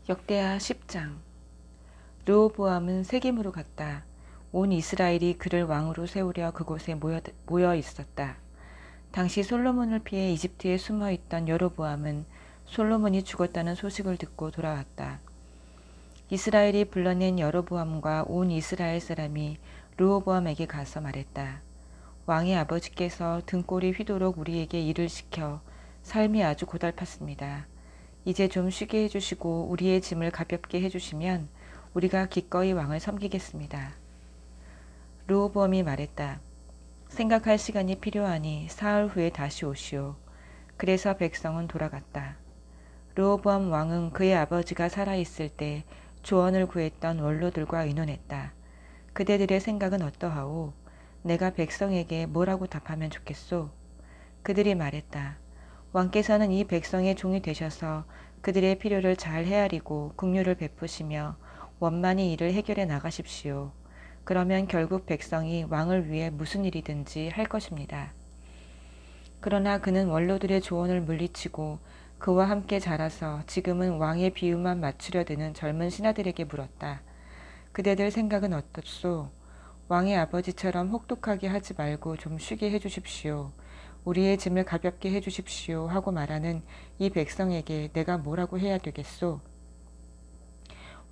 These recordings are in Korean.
역대하 10장. 르호보암은 세겜으로 갔다. 온 이스라엘이 그를 왕으로 세우려 그곳에 모여 있었다. 당시 솔로몬을 피해 이집트에 숨어 있던 여로보암은 솔로몬이 죽었다는 소식을 듣고 돌아왔다. 이스라엘이 불러낸 여로보암과 온 이스라엘 사람이 르호보암에게 가서 말했다. 왕의 아버지께서 등골이 휘도록 우리에게 일을 시켜 삶이 아주 고달팠습니다. 이제 좀 쉬게 해주시고 우리의 짐을 가볍게 해주시면 우리가 기꺼이 왕을 섬기겠습니다. 르호보암이 말했다. 생각할 시간이 필요하니 사흘 후에 다시 오시오. 그래서 백성은 돌아갔다. 르호보암 왕은 그의 아버지가 살아있을 때 조언을 구했던 원로들과 의논했다. 그대들의 생각은 어떠하오? 내가 백성에게 뭐라고 답하면 좋겠소? 그들이 말했다. 왕께서는 이 백성의 종이 되셔서 그들의 필요를 잘 헤아리고 긍휼을 베푸시며 원만히 이를 해결해 나가십시오. 그러면 결국 백성이 왕을 위해 무슨 일이든지 할 것입니다. 그러나 그는 원로들의 조언을 물리치고 그와 함께 자라서 지금은 왕의 비유만 맞추려 드는 젊은 신하들에게 물었다. 그대들 생각은 어떻소? 왕의 아버지처럼 혹독하게 하지 말고 좀 쉬게 해주십시오. 우리의 짐을 가볍게 해주십시오 하고 말하는 이 백성에게 내가 뭐라고 해야 되겠소?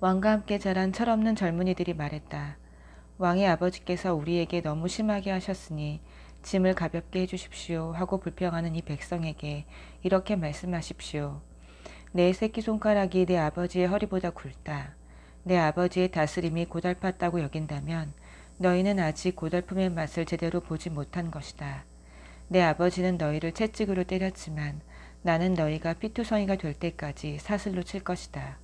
왕과 함께 자란 철없는 젊은이들이 말했다. 왕의 아버지께서 우리에게 너무 심하게 하셨으니 짐을 가볍게 해주십시오 하고 불평하는 이 백성에게 이렇게 말씀하십시오. 내 새끼손가락이 내 아버지의 허리보다 굵다. 내 아버지의 다스림이 고달팠다고 여긴다면 너희는 아직 고달픔의 맛을 제대로 보지 못한 것이다. 내 아버지는 너희를 채찍으로 때렸지만 나는 너희가 피투성이가 될 때까지 사슬로 칠 것이다.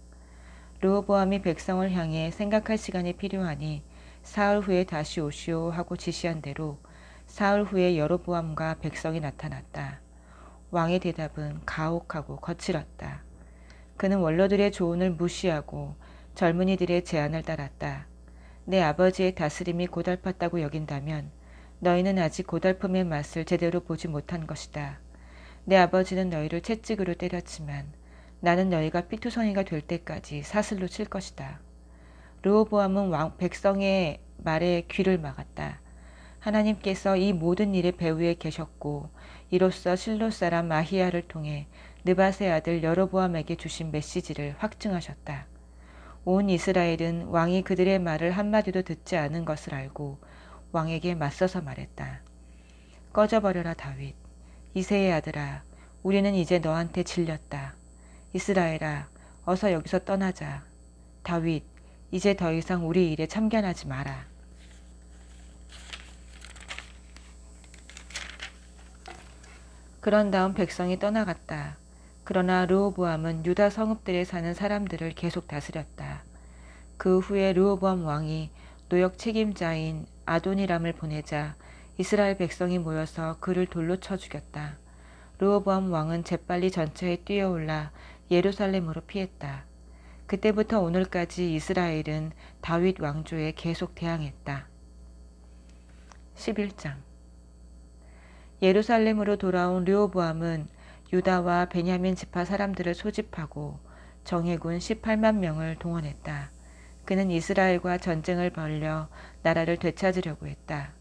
르호보암이 백성을 향해 생각할 시간이 필요하니 사흘 후에 다시 오시오 하고 지시한 대로 사흘 후에 여로보암과 백성이 나타났다. 왕의 대답은 가혹하고 거칠었다. 그는 원로들의 조언을 무시하고 젊은이들의 제안을 따랐다. 내 아버지의 다스림이 고달팠다고 여긴다면 너희는 아직 고달픔의 맛을 제대로 보지 못한 것이다. 내 아버지는 너희를 채찍으로 때렸지만 나는 너희가 삐투성이가 될 때까지 사슬로 칠 것이다. 르호보암은 백성의 말에 귀를 막았다. 하나님께서 이 모든 일의 배후에 계셨고 이로써 실로 사람 아히야를 통해 느밧의 아들 여로보암에게 주신 메시지를 확증하셨다. 온 이스라엘은 왕이 그들의 말을 한마디도 듣지 않은 것을 알고 왕에게 맞서서 말했다. 꺼져버려라 다윗. 이새의 아들아, 우리는 이제 너한테 질렸다. 이스라엘아, 어서 여기서 떠나자. 다윗, 이제 더 이상 우리 일에 참견하지 마라. 그런 다음 백성이 떠나갔다. 그러나 르호보암은 유다 성읍들에 사는 사람들을 계속 다스렸다. 그 후에 르호보암 왕이 노역 책임자인 아도니람을 보내자 이스라엘 백성이 모여서 그를 돌로 쳐 죽였다. 르호보암 왕은 재빨리 전차에 뛰어올라 예루살렘으로 피했다. 그때부터 오늘까지 이스라엘은 다윗 왕조에 계속 대항했다. 11장. 예루살렘으로 돌아온 르호보암은 유다와 베냐민 지파 사람들을 소집하고 정예군 18만 명을 동원했다. 그는 이스라엘과 전쟁을 벌여 나라를 되찾으려고 했다.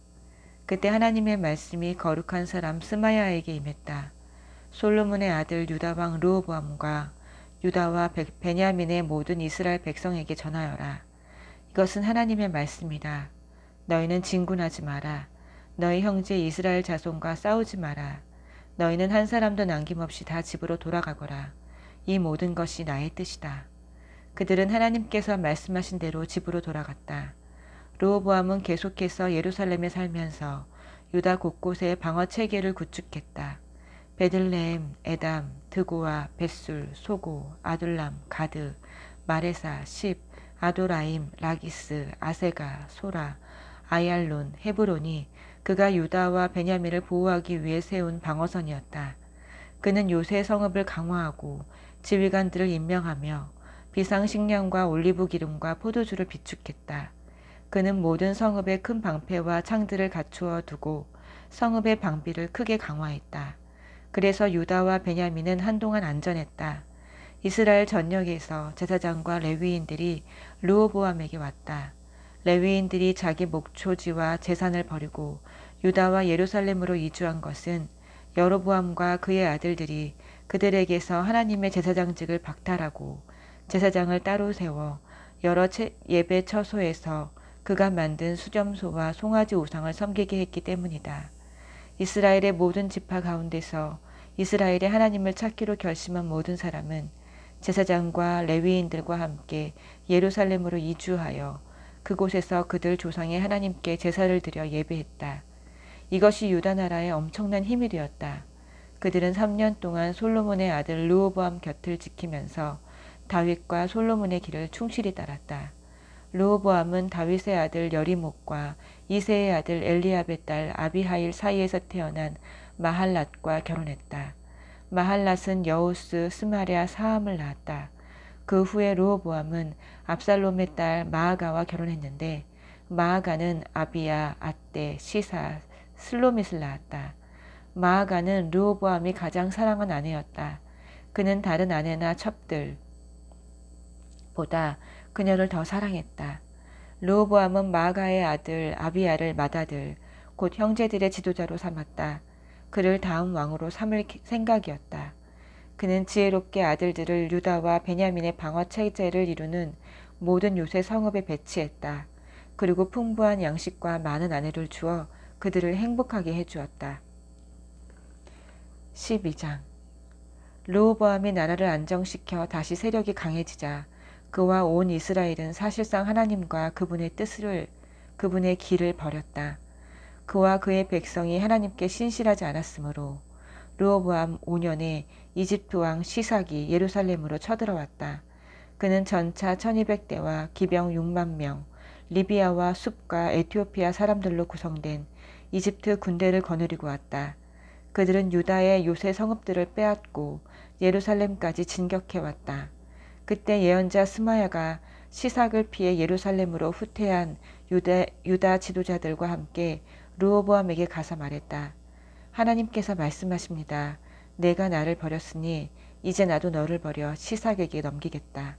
그때 하나님의 말씀이 거룩한 사람 스마야에게 임했다. 솔로몬의 아들 유다왕 르호보암과 유다와 베냐민의 모든 이스라엘 백성에게 전하여라. 이것은 하나님의 말씀이다. 너희는 진군하지 마라. 너희 형제 이스라엘 자손과 싸우지 마라. 너희는 한 사람도 남김없이 다 집으로 돌아가거라. 이 모든 것이 나의 뜻이다. 그들은 하나님께서 말씀하신 대로 집으로 돌아갔다. 르호보암은 계속해서 예루살렘에 살면서 유다 곳곳에 방어 체계를 구축했다. 베들레헴, 에담, 드고와 벳술, 소고, 아둘람, 가드, 마레사, 십, 아도라임, 라기스, 아세가, 소라, 아얄론, 헤브론이 그가 유다와 베냐민을 보호하기 위해 세운 방어선이었다. 그는 요새 성읍을 강화하고 지휘관들을 임명하며 비상식량과 올리브 기름과 포도주를 비축했다. 그는 모든 성읍에 큰 방패와 창들을 갖추어 두고 성읍의 방비를 크게 강화했다. 그래서 유다와 베냐민은 한동안 안전했다. 이스라엘 전역에서 제사장과 레위인들이 르호보암에게 왔다. 레위인들이 자기 목초지와 재산을 버리고 유다와 예루살렘으로 이주한 것은 여로보암과 그의 아들들이 그들에게서 하나님의 제사장직을 박탈하고 제사장을 따로 세워 여러 예배 처소에서 그가 만든 수점소와 송아지 우상을 섬기게 했기 때문이다. 이스라엘의 모든 지파 가운데서 이스라엘의 하나님을 찾기로 결심한 모든 사람은 제사장과 레위인들과 함께 예루살렘으로 이주하여 그곳에서 그들 조상의 하나님께 제사를 드려 예배했다. 이것이 유다 나라의 엄청난 힘이 되었다. 그들은 3년 동안 솔로몬의 아들 르호보암 곁을 지키면서 다윗과 솔로몬의 길을 충실히 따랐다. 르호보암은 다윗의 아들 여리목과 이새의 아들 엘리압의 딸 아비하일 사이에서 태어난 마할랏과 결혼했다. 마할랏은 여우스, 스마랴, 사함을 낳았다. 그 후에 르호보암은 압살롬의 딸 마아가와 결혼했는데 마아가는 아비야, 아떼, 시사, 슬로밋을 낳았다. 마아가는 르호보암이 가장 사랑한 아내였다. 그는 다른 아내나 첩들보다 그녀를 더 사랑했다. 르호보암은 마아가의 아들 아비야를 맏아들, 곧 형제들의 지도자로 삼았다. 그를 다음 왕으로 삼을 생각이었다. 그는 지혜롭게 아들들을 유다와 베냐민의 방어체제를 이루는 모든 요새 성읍에 배치했다. 그리고 풍부한 양식과 많은 아내를 주어 그들을 행복하게 해주었다. 12장 르호보암이 나라를 안정시켜 다시 세력이 강해지자 그와 온 이스라엘은 사실상 하나님과 그분의 그분의 길을 버렸다. 그와 그의 백성이 하나님께 신실하지 않았으므로 르호보암 5년에 이집트 왕 시삭이 예루살렘으로 쳐들어왔다. 그는 전차 1200대와 기병 6만 명, 리비아와 숲과 에티오피아 사람들로 구성된 이집트 군대를 거느리고 왔다. 그들은 유다의 요새 성읍들을 빼앗고 예루살렘까지 진격해왔다. 그때 예언자 스마야가 시삭을 피해 예루살렘으로 후퇴한 유다 지도자들과 함께 르호보암에게 가서 말했다. 하나님께서 말씀하십니다. 내가 나를 버렸으니 이제 나도 너를 버려 시삭에게 넘기겠다.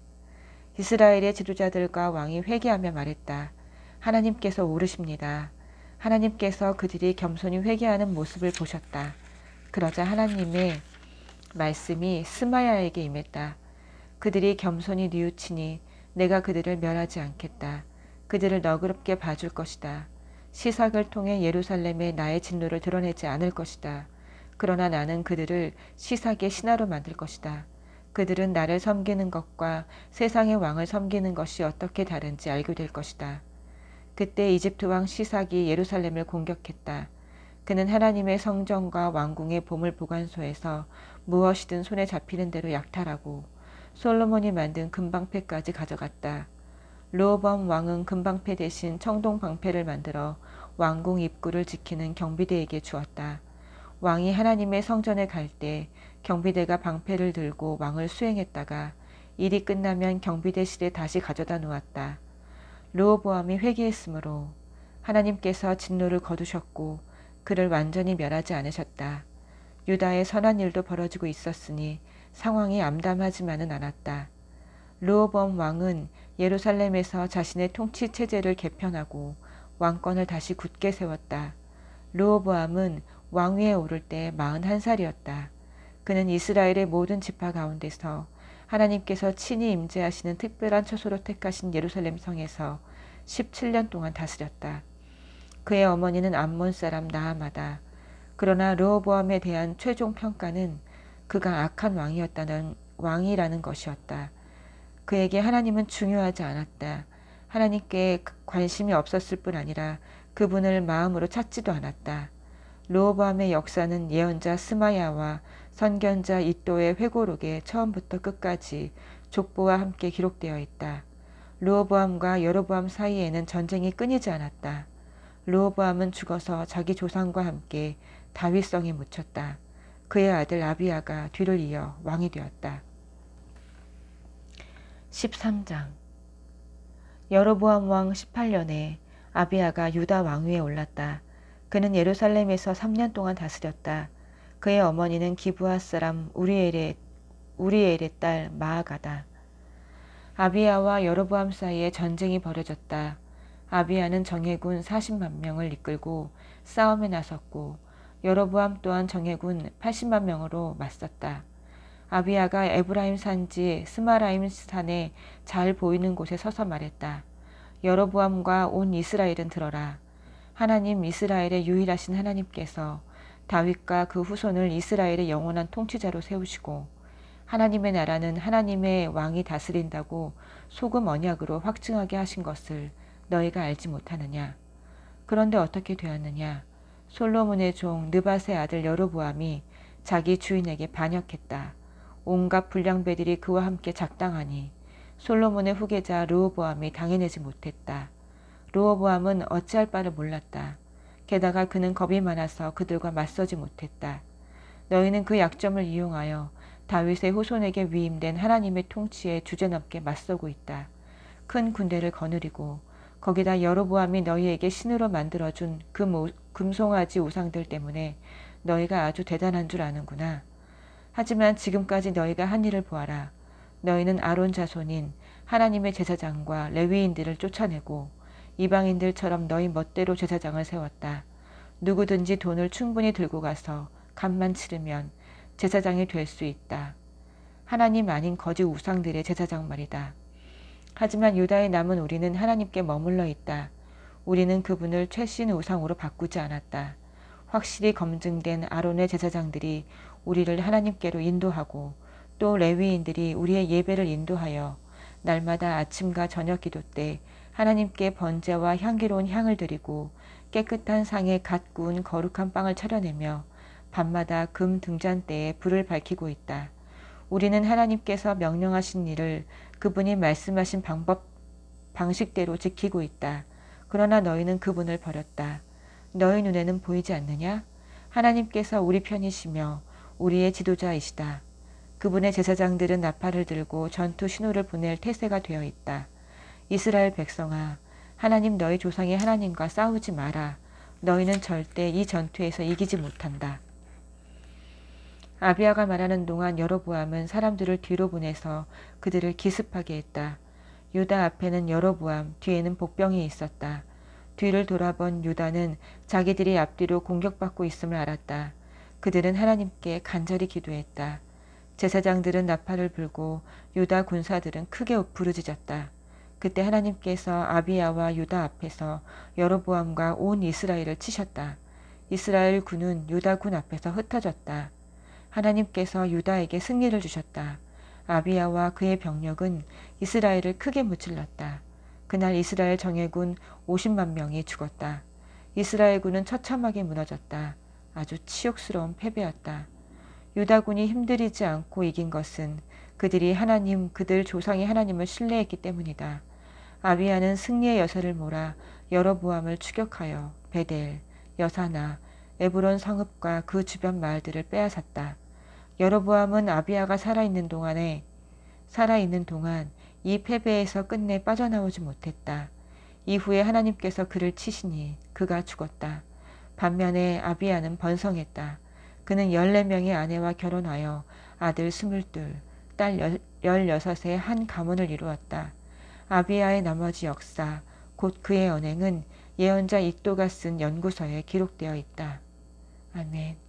이스라엘의 지도자들과 왕이 회개하며 말했다. 하나님께서 오르십니다. 하나님께서 그들이 겸손히 회개하는 모습을 보셨다. 그러자 하나님의 말씀이 스마야에게 임했다. 그들이 겸손히 뉘우치니 내가 그들을 멸하지 않겠다. 그들을 너그럽게 봐줄 것이다. 시삭을 통해 예루살렘에 나의 진노를 드러내지 않을 것이다. 그러나 나는 그들을 시삭의 신하로 만들 것이다. 그들은 나를 섬기는 것과 세상의 왕을 섬기는 것이 어떻게 다른지 알게 될 것이다. 그때 이집트 왕 시삭이 예루살렘을 공격했다. 그는 하나님의 성전과 왕궁의 보물 보관소에서 무엇이든 손에 잡히는 대로 약탈하고 솔로몬이 만든 금방패까지 가져갔다. 르호보암 왕은 금방패 대신 청동방패를 만들어 왕궁 입구를 지키는 경비대에게 주었다. 왕이 하나님의 성전에 갈 때 경비대가 방패를 들고 왕을 수행했다가 일이 끝나면 경비대실에 다시 가져다 놓았다. 르호보암이 회개했으므로 하나님께서 진노를 거두셨고 그를 완전히 멸하지 않으셨다. 유다에 선한 일도 벌어지고 있었으니 상황이 암담하지만은 않았다. 르호보암 왕은 예루살렘에서 자신의 통치 체제를 개편하고 왕권을 다시 굳게 세웠다. 르호보암은 왕위에 오를 때 41살이었다. 그는 이스라엘의 모든 지파 가운데서 하나님께서 친히 임재하시는 특별한 처소로 택하신 예루살렘 성에서 17년 동안 다스렸다. 그의 어머니는 암몬 사람 나아마다. 그러나 르호보암에 대한 최종 평가는 그가 악한 왕이라는 것이었다. 그에게 하나님은 중요하지 않았다. 하나님께 관심이 없었을 뿐 아니라 그분을 마음으로 찾지도 않았다. 르호보암의 역사는 예언자 스마야와 선견자 이도의 회고록에 처음부터 끝까지 족보와 함께 기록되어 있다. 르호보암과 여로보암 사이에는 전쟁이 끊이지 않았다. 르호보암은 죽어서 자기 조상과 함께 다윗성에 묻혔다. 그의 아들 아비야가 뒤를 이어 왕이 되었다. 13장 여로보암 왕 18년에 아비야가 유다 왕위에 올랐다. 그는 예루살렘에서 3년 동안 다스렸다. 그의 어머니는 기브아 사람 우리엘의 우리엘의 딸 마아가다. 아비야와 여로보암 사이에 전쟁이 벌어졌다. 아비야는 정예군 40만 명을 이끌고 싸움에 나섰고 여로보암 또한 정예군 80만 명으로 맞섰다. 아비야가 에브라임 산지 스마라임 산에 잘 보이는 곳에 서서 말했다. 여로보암과 온 이스라엘은 들어라. 하나님 이스라엘의 유일하신 하나님께서 다윗과 그 후손을 이스라엘의 영원한 통치자로 세우시고 하나님의 나라는 하나님의 왕이 다스린다고 소금 언약으로 확증하게 하신 것을 너희가 알지 못하느냐. 그런데 어떻게 되었느냐. 솔로몬의 종 느밧의 아들 여로보암이 자기 주인에게 반역했다. 온갖 불량배들이 그와 함께 작당하니 솔로몬의 후계자 르호보암이 당해내지 못했다. 르호보암은 어찌할 바를 몰랐다. 게다가 그는 겁이 많아서 그들과 맞서지 못했다. 너희는 그 약점을 이용하여 다윗의 후손에게 위임된 하나님의 통치에 주제넘게 맞서고 있다. 큰 군대를 거느리고 거기다 여로보암이 너희에게 신으로 만들어준 그 금송아지 우상들 때문에 너희가 아주 대단한 줄 아는구나. 하지만 지금까지 너희가 한 일을 보아라. 너희는 아론 자손인 하나님의 제사장과 레위인들을 쫓아내고 이방인들처럼 너희 멋대로 제사장을 세웠다. 누구든지 돈을 충분히 들고 가서 값만 치르면 제사장이 될 수 있다. 하나님 아닌 거짓 우상들의 제사장 말이다. 하지만 유다에 남은 우리는 하나님께 머물러 있다. 우리는 그분을 최신 우상으로 바꾸지 않았다. 확실히 검증된 아론의 제사장들이 우리를 하나님께로 인도하고 또 레위인들이 우리의 예배를 인도하여 날마다 아침과 저녁 기도 때 하나님께 번제와 향기로운 향을 드리고 깨끗한 상에 갓 구운 거룩한 빵을 차려내며 밤마다 금 등잔대에 불을 밝히고 있다. 우리는 하나님께서 명령하신 일을 그분이 말씀하신 방식대로 지키고 있다. 그러나 너희는 그분을 버렸다. 너희 눈에는 보이지 않느냐? 하나님께서 우리 편이시며 우리의 지도자이시다. 그분의 제사장들은 나팔을 들고 전투 신호를 보낼 태세가 되어 있다. 이스라엘 백성아, 하나님 너희 조상의 하나님과 싸우지 마라. 너희는 절대 이 전투에서 이기지 못한다. 아비야가 말하는 동안 여로보암은 사람들을 뒤로 보내서 그들을 기습하게 했다. 유다 앞에는 여로보암, 뒤에는 복병이 있었다. 뒤를 돌아본 유다는 자기들이 앞뒤로 공격받고 있음을 알았다. 그들은 하나님께 간절히 기도했다. 제사장들은 나팔을 불고 유다 군사들은 크게 부르짖었다. 그때 하나님께서 아비야와 유다 앞에서 여로보암과 온 이스라엘을 치셨다. 이스라엘 군은 유다 군 앞에서 흩어졌다. 하나님께서 유다에게 승리를 주셨다. 아비야와 그의 병력은 이스라엘을 크게 무찔렀다. 그날 이스라엘 정예군 50만 명이 죽었다. 이스라엘군은 처참하게 무너졌다. 아주 치욕스러운 패배였다. 유다군이 힘들이지 않고 이긴 것은 그들이 하나님, 그들 조상의 하나님을 신뢰했기 때문이다. 아비야는 승리의 여세를 몰아 여로보암을 추격하여 베델, 여사나, 에브론 성읍과 그 주변 마을들을 빼앗았다. 여로보암은 아비야가 살아있는 동안 이 패배에서 끝내 빠져나오지 못했다. 이후에 하나님께서 그를 치시니 그가 죽었다. 반면에 아비야는 번성했다. 그는 14명의 아내와 결혼하여 아들 22, 딸 16의 한 가문을 이루었다. 아비야의 나머지 역사, 곧 그의 언행은 예언자 익도가 쓴 연구서에 기록되어 있다. 아멘.